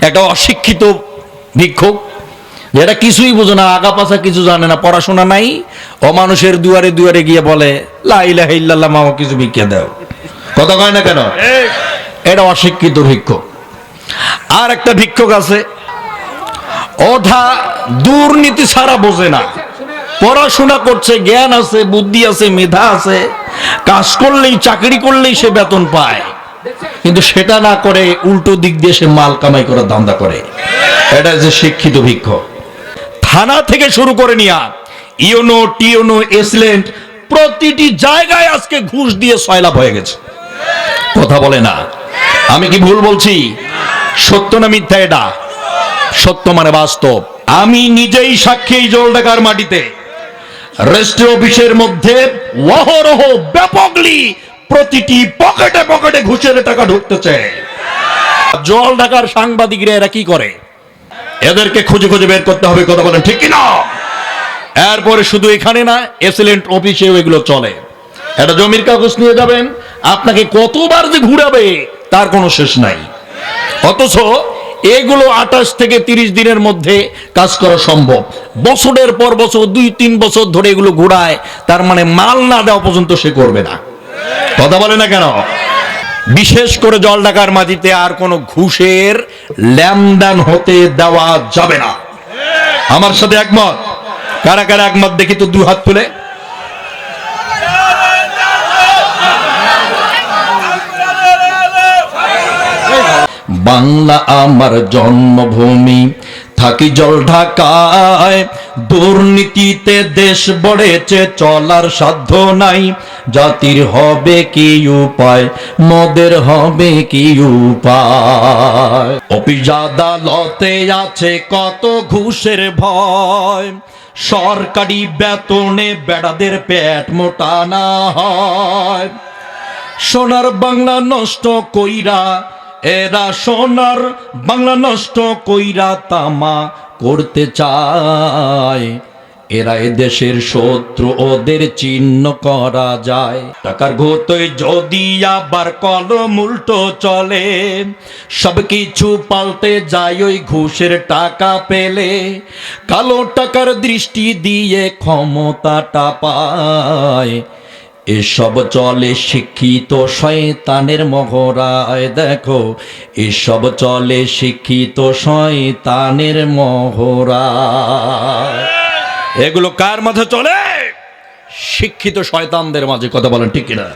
একটা অশিক্ষিত ভিক্ষুক, যেটা কিছুই বোঝে না, আগা পাছা কিছু জানে না, পড়াশোনা নাই, ও মানুষের দুয়ারে দুয়ারে গিয়ে বলে লা ইলাহা ইল্লাল্লাহ, মামা কিছু ভিক্ষা দাও। কথা কয় না কেন? এটা অশিক্ষিত ভিক্ষুক। আর একটা ভিক্ষুক আছে, অধা দুর্নীতি ছাড়া বোঝে না, পড়াশোনা করছে, জ্ঞান আছে, বুদ্ধি আছে, মেধা আছে, কাজ করলেই, চাকরি করলেই সে বেতন পায়, কিন্তু সেটা না করে উল্টো দিক দিয়ে সে মাল কামাই করার ধান্দা করে। এটা যে শিক্ষিত ভিক্ষুক। থানা থেকে শুরু করে নিয়া ইউনো, টিউনো, এসলেন্ট, প্রতিটি জায়গায় আজকে ঘুষ দিয়ে সয়লাভ হয়ে গেছে। কথা বলে না। আমি কি ভুল বলছি? সত্য না মিথ্যা? এটা সত্য, মানে বাস্তব। আমি নিজেই সাক্ষী। এই জলঢাকার মাটিতে রেজিস্ট্রি অফিসের মধ্যে অহরহ ব্যাপকলি প্রতিটি পকেটে পকেটে ঘুষের টাকা ঢুকতেছে। জলঢাকার সাংবাদিকরা এরা কি করে? এদেরকে খুঁজে খুঁজে বের করতে হবে। কথা বলেন ঠিক কিনা? এরপরে শুধু এখানে না, এসিলেন্ট অফিসেও এগুলো চলে। একটা জমির কাগজ নিয়ে যাবেন, আপনাকে কতবার যে ঘুরাবে তার কোনো শেষ নাই। অথচ এগুলো 28 থেকে 30 দিনের মধ্যে কাজ করা সম্ভব। বছরের পর বছর, 2-3 বছর ধরে এগুলো ঘুরায়, তার মানে মাল না দেওয়া পর্যন্ত সে করবে না। কথা বলে না কেন? বিশেষ করে জলঢাকার মাটিতে আর কোনো ঘুষের লেনদেন হতে দেওয়া যাবে না। আমার সাথে একমত? কারা কারা একমত দেখি তো, 2 হাত তুলে। বাংলা আমার জন্মভূমি, থাকি জলঢাকায়, দুর্নীতিতে দেশ বড়েছে, চলার সাধ্য নাই, জাতির হবে কি উপায়, মদের হবে কি উপায়। অফিস আদালতে আছে কত ঘুষের ভয়, সরকারি বেতনে বেড়াদের পেট মোটা না হয়। সোনার বাংলা নষ্ট কইরা এরা, সোনার বাংলা নষ্ট কইরা তামা করতে চায়। এরা এদেশের শত্রু, ওদের চিহ্ন করা যায়। টাকার ঘোতোয় যদি আবার কলম উল্টো চলে, সবকিছু পাল্টে যায় ওই ঘুষের টাকা পেলে। কালো টাকার দৃষ্টি দিয়ে ক্ষমতাটা পায়, এসব চলে শিক্ষিত শয়তানের মহড়ায়। দেখো, এসব চলে শিক্ষিত শয়তানের মহড়ায়। এগুলো কার মাঝে চলে? শিক্ষিত শয়তানদের মাঝে। কথা বলেন ঠিক কিনা?